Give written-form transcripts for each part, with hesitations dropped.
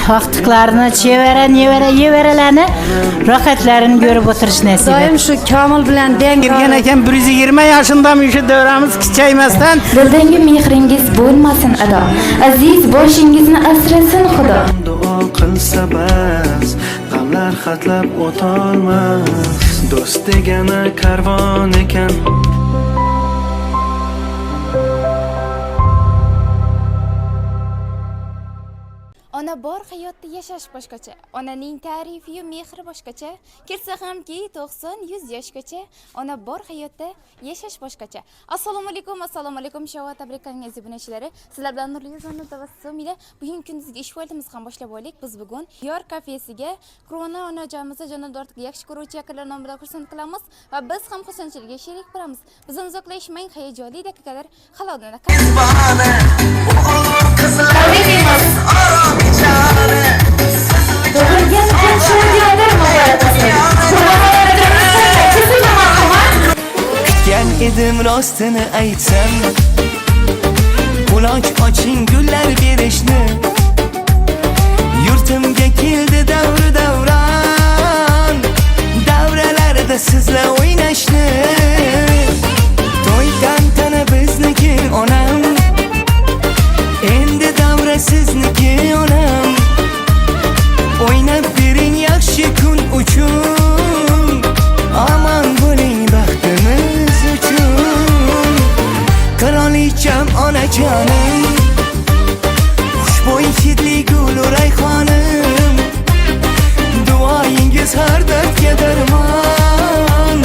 vaqtliklarini chevaralarni rohatlarini ko'rib o'tirish nasib. Doim shu Komil bilan deng Kirgan ekan 120 yoshindami shu davramiz kichaymasdan Dildagi mehringiz bo'lmasin ado. Aziz boshingizni asrasin Xudo. Duo qilsa bas, g'amlar xatlab o'tolmas. Do'st degani karvon ekan. Ona bor hayotda yashash boshqacha. Onaning ta'rifi yu mehri boshqacha. Kirsa hamki 90-100 yoshgacha. Ona bor hayotda yashash boshqacha. Assalomu alaykum. Shava tabrikangiz obunachilari. Sizlar bilan Nurli Yuzani tabassum ila bugungi kunduzgi ish faoliyatimizni ham boshlab olaylik. Biz bugun Yor kafesiga Qur'ona onajonimizni jonida ortiq yaxshi ko'ruvchi yaqinlar nomidan xursand qilamiz va biz ham xursandchilikka sherik bo'lamiz. Bizdan uzoqlashmang, hayajonli daqiqalar xalodana. Tug'ilgan kun shodiyolar muborak Kutgan edim rostini aytsam, quloq oching gullar berishni. Yurtimga keldi davron, davralarda sizlar o'ynashni. To'y tantana bizniki onam, endi davra sizniki onam. O'ynab bering yaxshi kun uchun, aman bo'ling baxtimiz uchun. Qirolicham onajonim, xushbo'y hidli gul rayhonim. Duoyingiz har dardga darmon,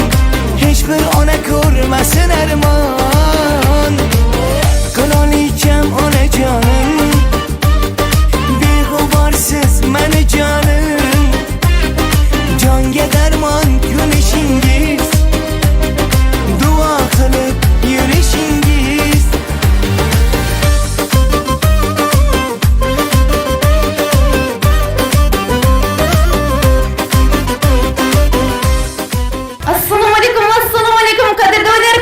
hech bir ona ko'rmasin armon. Qirolicham onajonim, beg'uborsiz mani jonim. Jonga darmon kulishingiz, duo qilib yurishingiz. Assalomu alaykum qadrdonlar,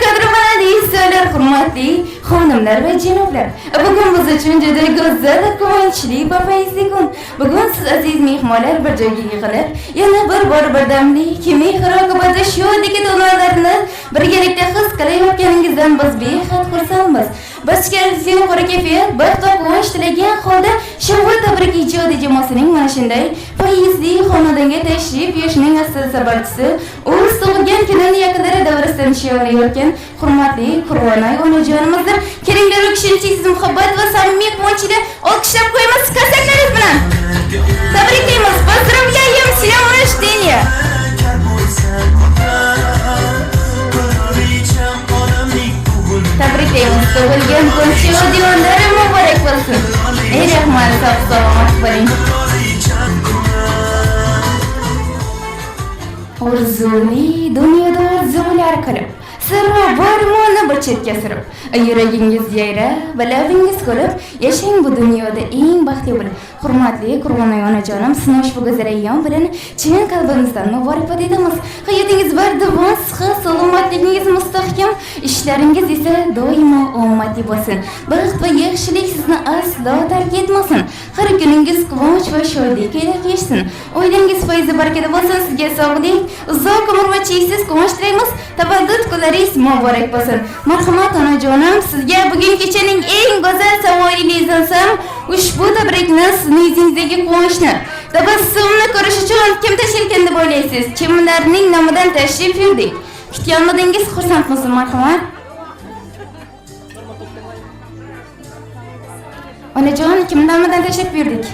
hurmatli xonimlar va janoblar. Bugun biz uchun juda go'zal, quvonchli va fayzli kun. Bugun siz aziz mehmonlar bir joyga yig'ilib, yana bir birdamlik, mehr oqibatida shodlik to'lqinlarini birgalikda his qilayotganingizdan biz behad xursandmiz. Barchangizga yuqori kayfiyat, baxt va quvonch tilagan holda Shava tabrik ijodiy jamoasining mana shunday fayzli xonadonga tashrif buyurishning asl sababchisi o'z tug'ilgan kunini yaqinlari davrasida nishonlayotgan hurmatli Qur'ona onajonimizdir. Kelinglar u kishini siz muhabbat va samimiy quvonchida olqishlab qo'yamiz qasaklaringiz bilan. Tabriklaymiz. Поздравляем с днем рождения. Tabriklaymiz. Tug'ilgan kun shodiyonlari muborak bo'lsin. Ey rahmat, sog'-salomat bo'ling. Orzuli dunyoda orzular qilib, sirva bormoni bir chetga surib, yuragingiz yayrab, labingiz ko'rib, yashang bu dunyoda eng baxtli bo'lib. Hurmatli Qur'ona onajonim, sizni ushbu go'zal ayyom bilan chin qalbimizdan muborakbod etamiz. Hayotingiz bardavom, sihat, salomatligingiz mustahkam, ishlaringiz esa doimo omadli bo'lsin. Baxt va yaxshilik sizni aslo tark etmasin. Har kuningiz quvonch va shodlik ila kechsin. Oilangiz fayzi barakati bo'lsin. Sizga sog'lik, uzoq umr va cheksiz quvonch tilaymiz. Tavallud kunlaringiz muborak bo'lsin. Marhamat onajonim, sizga bugun kechaning eng go'zal savoyingizni ham ushbu tabrikni sizning yuzingizdagi quvonchni, tabassumni ko'rish uchun kim tashkil deb o'ylaysiz? Kimlarning nomidan tashrif buyurdik? Kutganmidingiz, xursandmisiz? Marhamat. Onajon, kim nomidan tashrif buyurdik?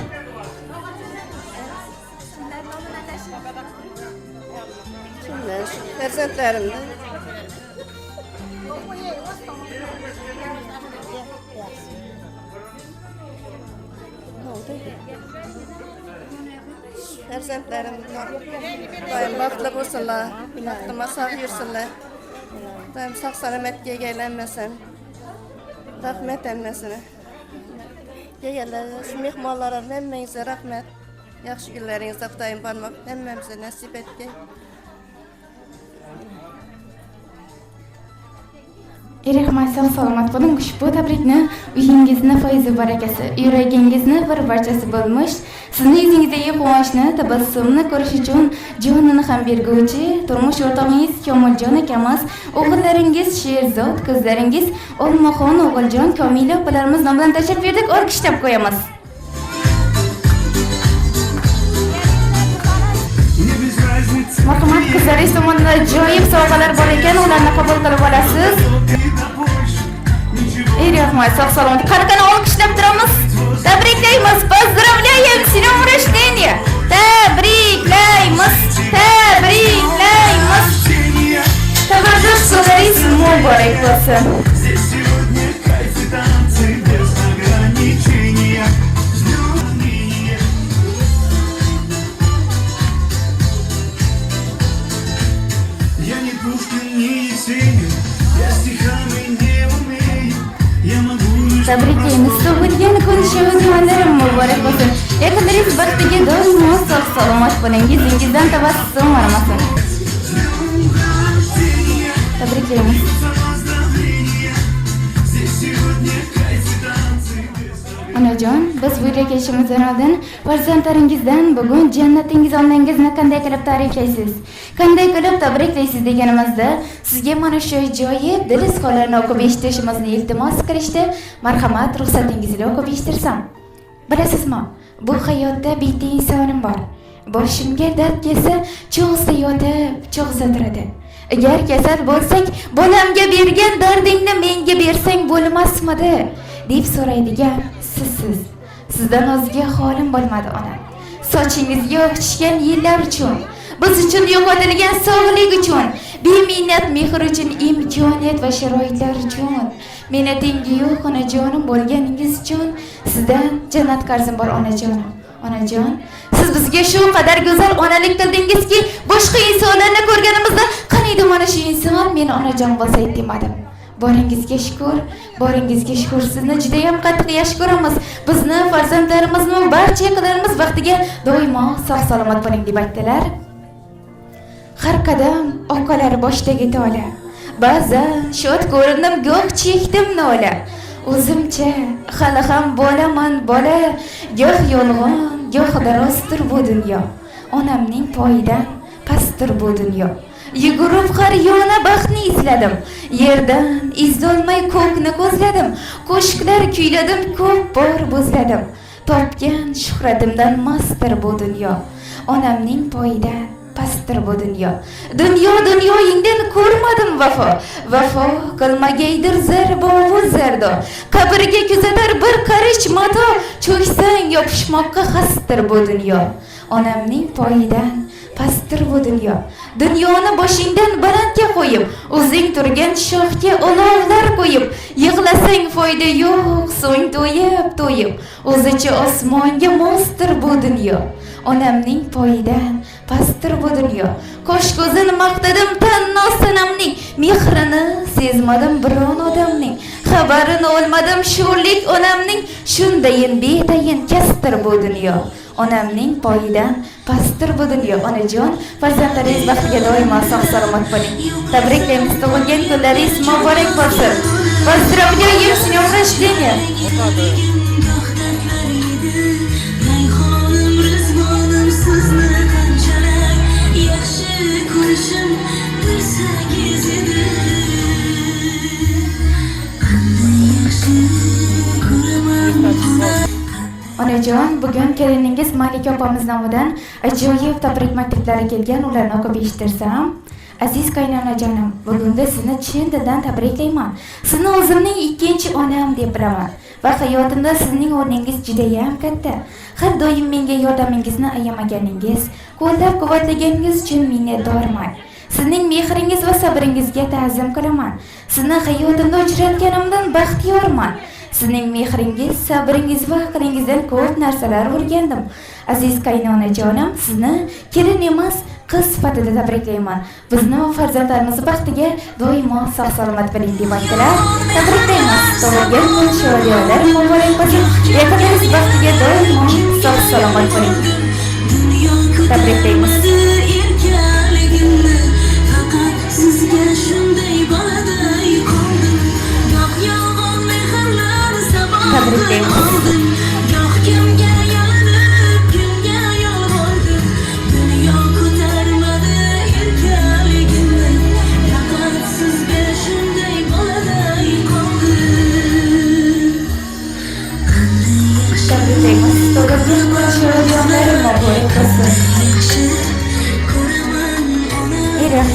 farzandlarimni doim baxtli bo'lsinlar, baxtli sog' yursinlar, doim sog' salomatga egaylanmasin, rahmat hammasini. Kelganlar, shu mehmonlarga hammangizga rahmat. Yaxshi kunlaringizda Xudoyim barmoq hammamizga nasib etgay. Rahmat, salomat bo'ling. Ushbu tabrikni uyingizni foizi barakasi, yuragingizni bir parchasi bo'lmish, sizni yuzingizdagi quvonchni, tabassumni ko'rish uchun jonini ham berguvchi turmush o'rtog'ingiz Komiljon akamiz, o'g'illaringiz Sherzod, qizlaringiz Olmaxon, O'g'iljon, Komila opalarimiz nomidan tashrif buyurdik. Olqishlab qo'yamiz. Marhamat, qizlaringiz tomonidan ajoyib sovg'alar bor ekan, ularni qabul qilib olasiz. Rahmat, sog'-salomat. Qanaqani olqishlab turamiz. Tabriklaymiz. Поздравляем с днем рождения. Tabriklaymiz. Tabriklaymiz. Tabarruk so'laringiz muborak bo'lsin. Tabriklaymiz. Tug'ilgan kun shodiyonlarim muborak bo'lsin. Yaqinlaringiz baxtiga doimo sog'-salomat bo'ling. Yuzingizdan tabassum arimasin. Tabriklaymiz. Onajon, biz bu yerga kelishimizdan oldin farzandlaringizdan bugun jannatingiz onangizni qanday qilib ta'riflaysiz? Qanday qilib tabriklaysiz deganimizda sizga mana shu ajoyib dil izhorlarini o'qib eshitishimizni iltimos qilishdi. Marhamat, ruxsatingizni o'qib eshitirsam. Bilasizmi, bu hayotda bitta insonim bor. Boshimga dard kelsa, cho'g'zda yotib, cho'g'zda turadi. Agar kasal bo'lsak, bolamga bergan dardingni menga bersang bo'lmasmidi? deb so'raydigan sizsiz. Sizdan o'zga holim bo'lmadi ona. Sochingizga o'xshashgan yillar uchun, biz uchun yo'qotilgan sog'lik uchun, beminnat mehr uchun, imkoniyat va sharoitlar uchun, meni tengi yo'q onajonim bo'lganingiz uchun sizdan jannat qarzim bor onajonim. Onajon, siz bizga shu qadar go'zal onalik qildingizki, boshqa insonlarni ko'rganimizda qaniydi mana shu inson meni onajon bo'lsa demadim. Boringizga shukr, boringizga shukr. Sizni juda ham qattiq yaxshi ko'ramiz. Bizni, farzandlarimizni, barcha yaqinlarimiz vaqtiga doimo sog'-salomat bo'ling deb aytdilar. Har qadam oqalar boshdagi tola. Ba'zan shod ko'rindim, goh chekdim nola. O'zimcha hali ham bolaman, bola, goh yolg'on, goh rostdir bu dunyo. Onamning poyidan pastdir bu dunyo. Yugurib har yona baxtni izladim. Yerdan izdolmay ko'kni ko'zladim. Qo'shiqlar kuyladim, ko'p bor bo'zladim. Topgan shuhratimdan mastdir bu dunyo. Onamning poyidan pastdir bu dunyo. Dunyoyingdan ko'rmadim vafo. Vafo qilmagaydir zarbovu zardo. Qabrga kuzatar bir qarish mato. Cho'ksang yopishmoqqa xasdir bu dunyo. Onamning poyidan pastdir bu dunyo. Dunyoni boshingdan balandga qo'yib, o'zing turgan shoxga olovlar qo'yib, yig'lasang foyda yo'q, so'ng to'yib, o'zicha osmonga mostir bu dunyo. Onamning poyidan pastdir bu dunyo. Qo'sh ko'zini maqtadim tanno sanamning, mehrini sezmadim biron odamning, xabarini olmadim sho'rlik onamning, shundayin betayin kastir bu dunyo. Onamning poyidan pastdir bu dunyo. Onajon, farzandlaringiz baxtiga doimo sog'-salomat bo'ling. Tabriklaymiz, tug'ilgan kunlaringiz muborak bo'lsin. Поздравляем с днем рождения. Onajon, bugun keliningiz Malika opamiz nomidan ajoyib tabrik maktublari kelgan, ularni o'qib eshitirsam. Aziz qaynonajonim, bugunda sizni chin dildan tabriklayman. Sizni o'zimning ikkinchi onam deb bilaman va hayotimda sizning o'rningiz juda ham katta. Har doim menga yordamingizni ayamaganingiz, qo'llab-quvvatlaganingiz uchun minnatdorman. Sizning mehringiz va sabringizga ta'zim qilaman. Sizni hayotimda uchratganimdan baxtiyorman. Sizning mehringiz, sabringiz va aqlingizdan ko'p narsalar o'rgandim. Aziz qaynonajonim, sizni kelin emas, qiz sifatida tabriklayman. Bizni farzandlarimiz baxtiga doimo sog'-salomat bo'ling deb aytdilar. Tabriklaymiz. Tug'ilgan kun shodiyonlar muborak bo'lsin. Yaqinlaringiz baxtiga doimo sog'-salomat bo'ling. Tabriklaymiz. Sizga shunday boladay qoldim.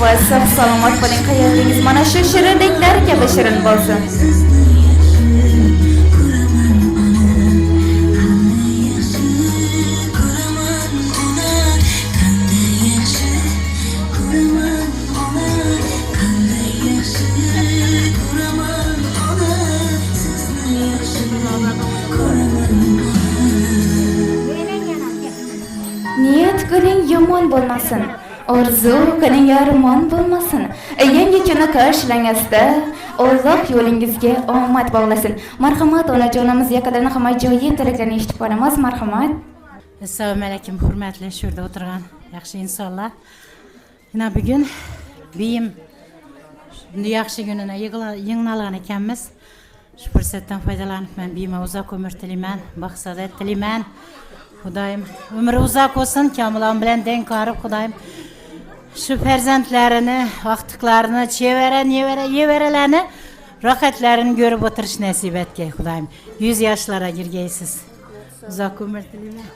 va sog' salomat bo'ling. Hayotingiz mana shu shirinliklar kabi shirin bo'lsin. Niyat qiling yomon bo'lmasin. Orzu qiling armon bo'lmasin. Yangi kunni qarshilangizda Alloh yo'lingizga omad bog'lasin. Marhamat onajonimiz yaqinlarning hamma joyi tilaklarni eshitib qolamiz. Marhamat. Assalomu alaykum, hurmatli shu yerda o'tirgan yaxshi insonlar. Yana bugun beyim yaxshi kunini yig'nalan ekanmiz. Shu fursatdan foydalanib men beyimga uzoq umr tilayman, baxt-saodat tilayman. Xudoyim umri uzoq bo'lsin, kamilon bilan teng ko'rib Xudoyim shu farzandlarini, vaqtliklarini, chevara, nevara, yevaralarni rohatlarini ko'rib o'tirish nasib etgay Xudoyim. 100 yoshlarga kirgaysiz. Uzoq umr tilayman.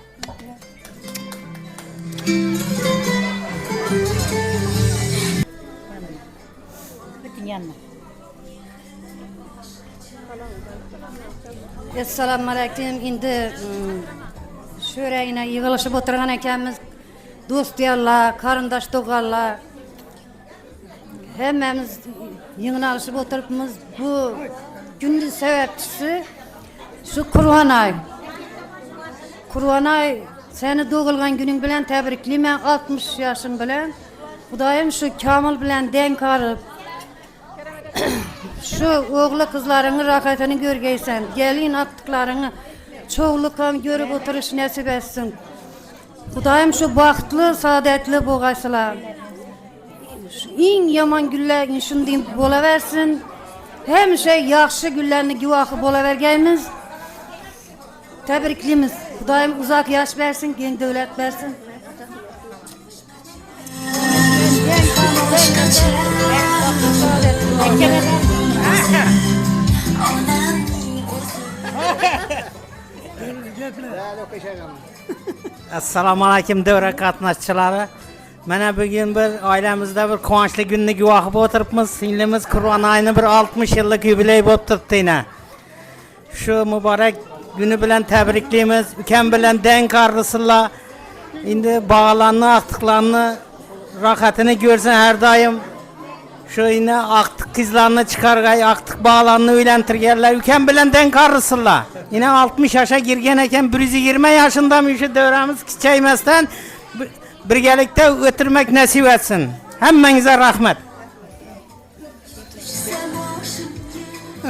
Assalomu alaykum. Endi sho'ragina yig'ilishib o'tirgan ekanmiz. Do'stlar, qarindosh tog'alar hammamiz yig'ilishib o'tiribmiz. Bu kunning sababchisi shu Qur'on oyi. Qur'on oyi, seni tug'ilgan kuning bilan tabriklayman 60 yoshing bilan. Xudoyim shu kamil bilan teng ko'rib shu o'g'li qizlaringni rohatini ko'rgaysan. Gelin otliklarini çoğuluk ham görüp oturuş nasip etsin. Xudoyim shu baxtli, saodatli bo'lg'aysilar. Eng yomon kunlar shunday bo'laversin. Hamisha yaxshi kunlarning guvohi bo'laverganmiz. Tabriklaymiz. Xudoyim uzoq yosh bersin, keng davlat bersin. Assalomu alaykum davra qatnashchilari. Mana bugun bir oilamizda bir quvonchli kunni guvohi bo'lib o'tiribmiz. Singlimiz Qur'on oyini bir 60 yillik yubiley bo'lib turibdi yana. Shu muborak kuni bilan tabriklaymiz. Ukam bilan teng qarg'isizlar. Endi bog'larni, aqtiqlarni rohatini ko'rsin har doim. Shu yine aqtiq qizlarni chiqargay, aqtiq bog'larni uylantirganlar ukam bilan teng qarg'isizlar. Yine 60 yoshga kirgan ekan, 120 yoshida shu davramiz kichaymasdan birgalikda o'tirmak nasib etsin. Hammangizga rahmat.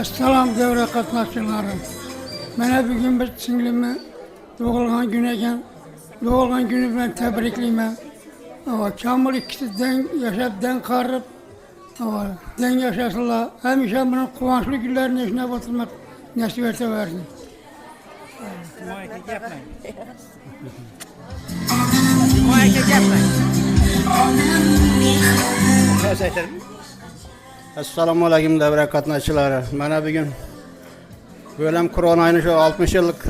Assalom davra qatnashchilari. Mana bugun bir singlimni tug'ilgan kun ekan. Tug'ilgan kuni bilan tabriklayman. Kamil ikkisi teng yashab, teng qarib, teng yashasınlar. Hamisha bunun quvonchli kunlarini esnab o'tirmak nasib etaversin. Assalomu alaykum davra qatnashchilari. Mana bugun bo'lam Qur'on oyini shu 60 yillik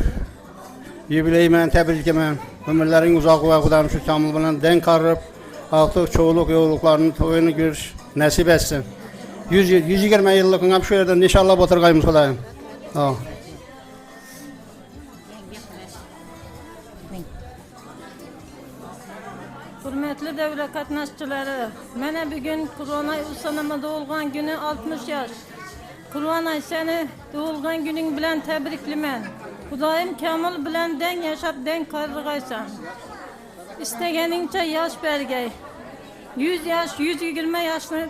yubileyman, tabriklayman. Ömürlerin uzoq va Xudoyim shu kamil bilan teng qarib, aqtiq çoğuluk yo'lliqlarni to'yini ko'rish nasib etsin. 120 yillik ham shu yerda inshaalloh o'tirgaymiz Xudoyim. Hürmetli davra qatnashchilari, mana bugun Qur'on oyi usanama doğulgan günü 60 yosh. Qur'on oyi seni doğulgan günün bilan tabriklayman. Xudoyim kamil bilan teng yashab, teng qarg'aysan. İsteganingcha yosh bergay. 100 yosh, 120 yoshni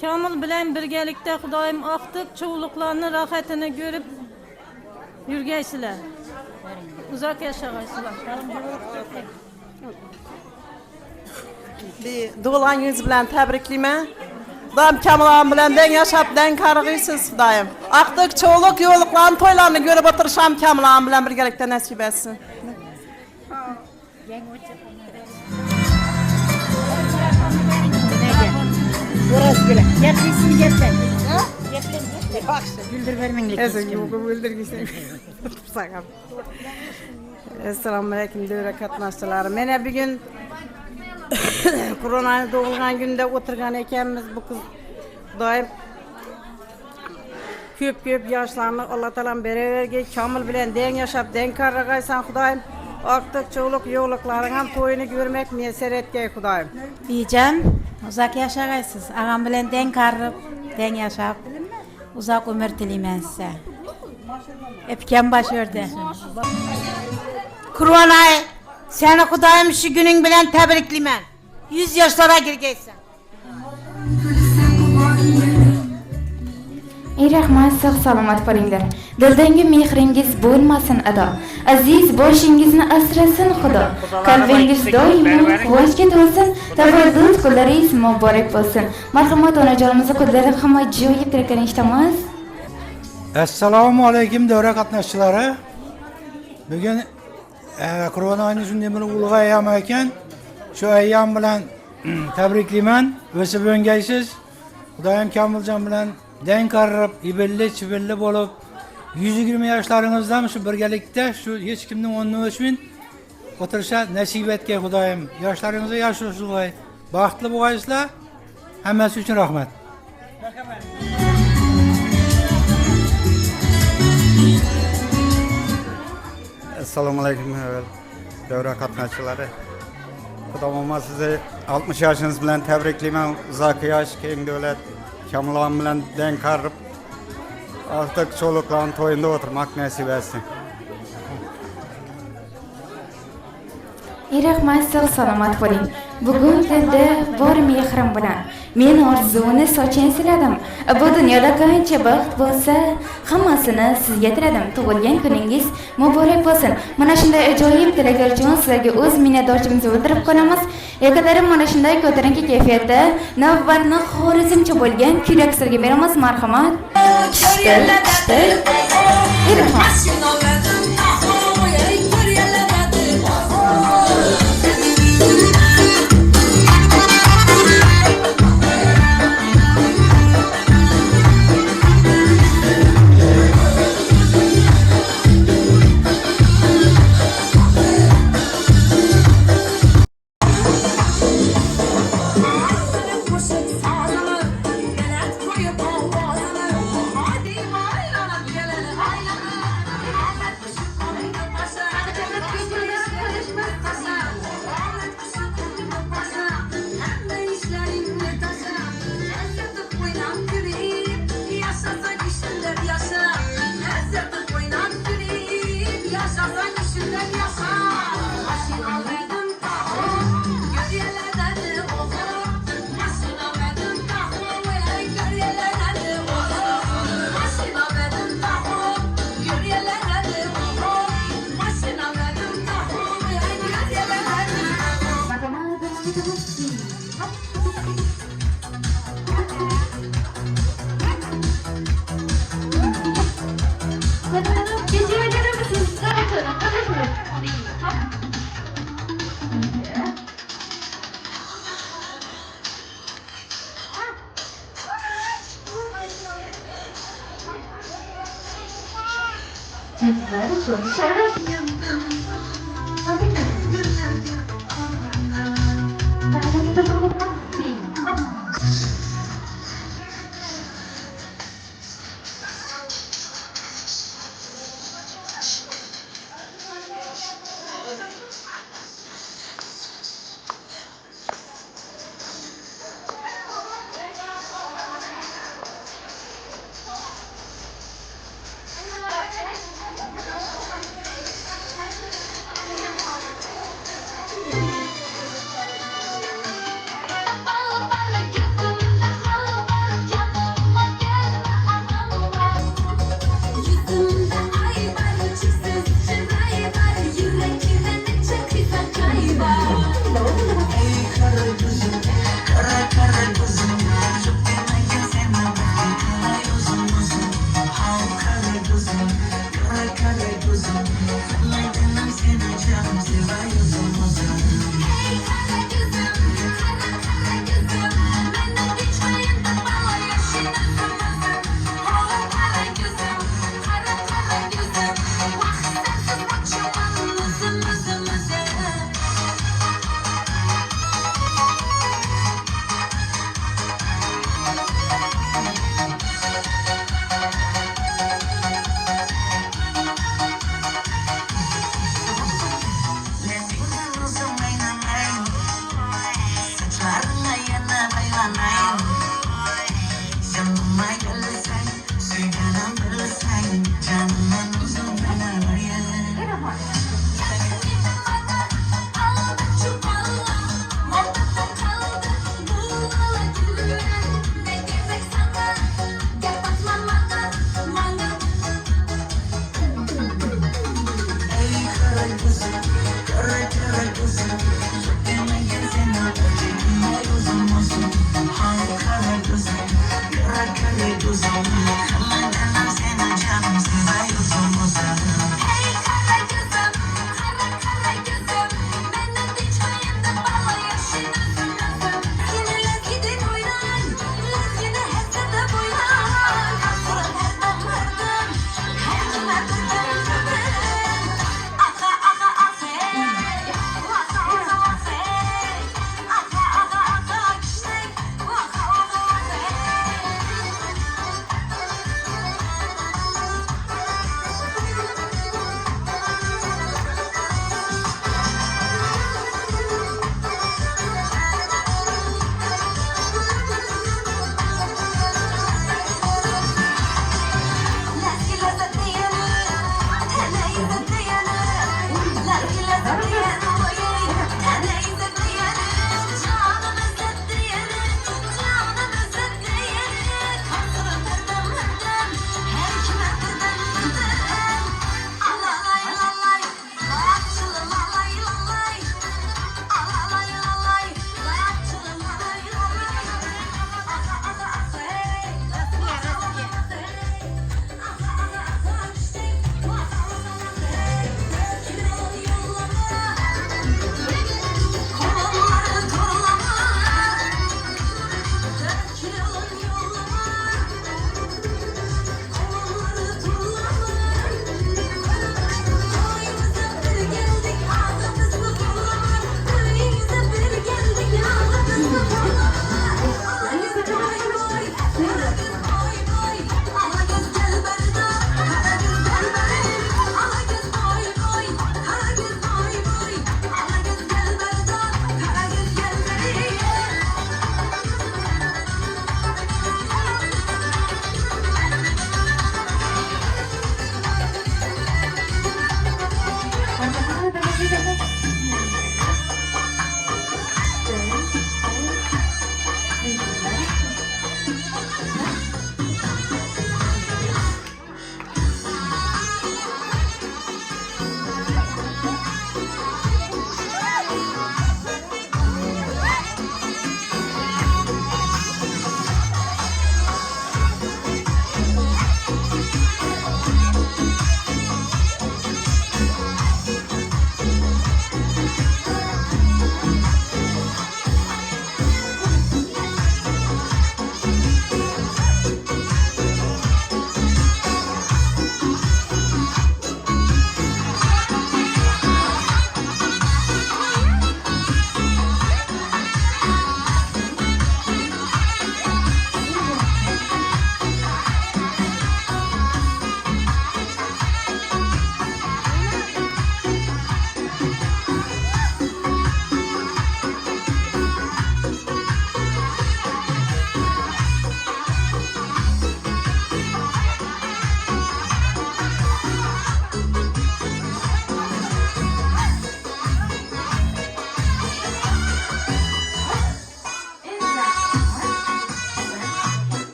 kamil bilan birgalikda Xudoyim aqtiq cho'g'liqlarni rohatini ko'rib yurgaysizlar. Uzoq yashagaysizlar. Doğulgan gününüz bilan tabriklayman. Xudoyim kamilon bilan teng yashab, teng qarg'aysiz Xudoyim. Aqtiq cho'g'liq yo'lliqlarni to'ylarni ko'rib o'tirisham kamilon bilan birgalikda nasib etsin. Burası bile. Yapıyorsun yapın. Güldür vermenlik. Assalomu alaykum davra qatnashchilari. Mana bugun Koronanın doğulgan gününde oturgan ekenimiz bu kız daim köp yaşlarını Allah talam beraberge kamil bilen den yaşap den karragaysan Hudayım. Aktık çoğuluk yoğulukların hem toyunu görmek meser etkey Hudayım. Biyeceğim, uzak yaşagaysız. Ağam bilen den karrıp, den yaşap. Uzak ömür dileymen size. Epken baş verdi. Kurbanay, seni Hudayım şu günün bilen tebrikliymen. 100 yaşlara girgeysen. Ey rahmat, sağ salamat bolinglar. Dildangi mehringiz bo'lmasin ado. Aziz boshingizni asrasin Xudo. Qalbingiz doimo quvonchga to'lsin. Tavallud kunlaringiz muborak bo'lsin. Marhamat onajonimizni kunlari hamma joyi tilaklarni eshitamiz. Assalomu alaykum davra qatnashchilari. Bugun Qur'on oyini shunday bir ulug' ayyom ekan. Shu ayyom bilan tabriklayman. O'sib o'ngaysiz. Xudoyim Kamiljon bilan den qarrib, ibilli, chibilli bo'lib 120 yoshlaringizdan shu birgalikda shu hech kimning o'rnini o'chmin o'tirisha nasib etgay Xudoyim. Yoshlaringizga yosh o'sg'ay, baxtli bo'lgaysizlar. Hammasi uchun rahmat. Assalomu alaykum davra qatnashchilari. Xudoyim sizni 60 yoshingiz bilan tabriklayman. Uzoq yosh, keng davlat, Kamilon bilan den qarrib, artıq çoğulukların toyunda oturmak nasip etsin. Ey rahmat, sağ salamat bo'ling. Bugun tilda bor mehrim bilan men orzuni sochin siladim. Bu dunyoda qancha baxt bo'lsa, hammasini sizga tiladim. Tug'ilgan kuningiz muborak bo'lsin. Mana shunday ajoyib tilaklar uchun sizlarga o'z minnatdorchiligimizni bildirib qolamiz. Yakadarim mana shunday ko'tarinki kayfiyatda navbatni xorizmcha bo'lgan kuylar sizlarga beramiz. Marhamat. Ey rahmat.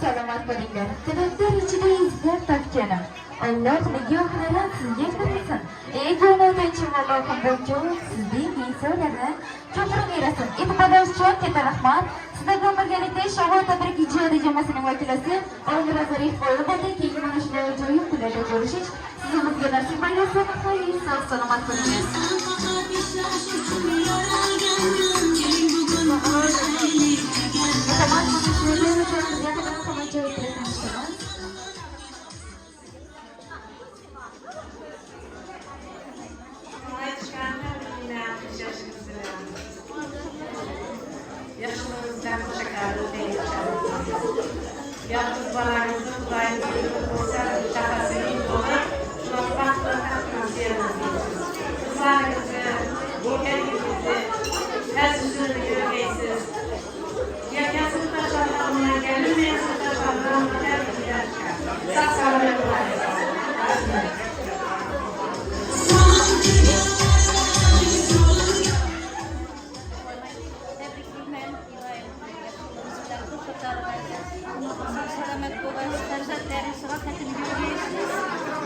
salomat bo'linglar. Tilaklar ichida izzat topganim. Alloh nigohlarin sizga qarasin. Ey jo'natuvchi Allohim bo'lchoq, sizning insonlarni ko'proq yarasin. E'tiboringizga katta rahmat. Sizlarga birgalikda Shahar tabrik ijodiy jamoasining vakilasi Olimur Azarif bo'ladi. Keyin mana shunday ajoyib kunlarda ko'rishish sizimizga nasib aylasin. Xayr, sog' salomat bo'lingiz. Yaşınızdan şekerli değil. Yaşınız balanızı Kuday'ın olsa şakasının ona şunaktan kızlarınızı, kendinizi, her sözünü göreceksiniz. Yakasını taşlarına gelmeyesin taşlarına gelmeyesin. Sağ sağlıklı olayım. Selamet bulayız, tercihlerin sıhhatini görüyorsunuz.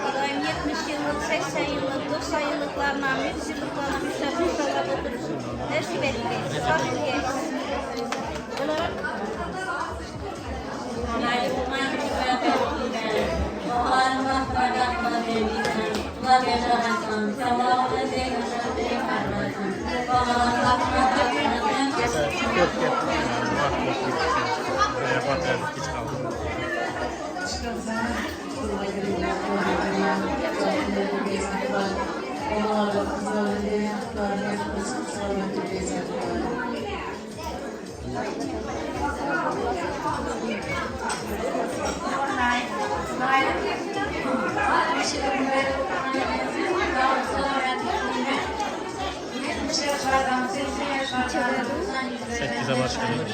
İlayim 70 yıllık, 80 yıllık, 90 yıllıklarına, 100 yıllıklarına müşterinin sonra oturuşu. Nasip edilmeyiz. Sabit geyiz. Sekize başlayalım.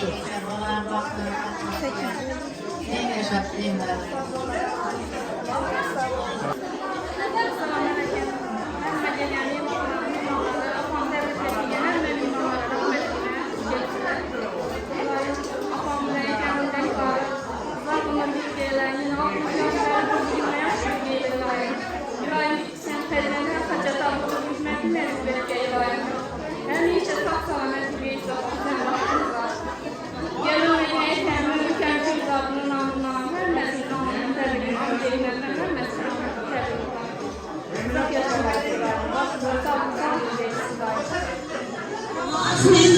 Amin.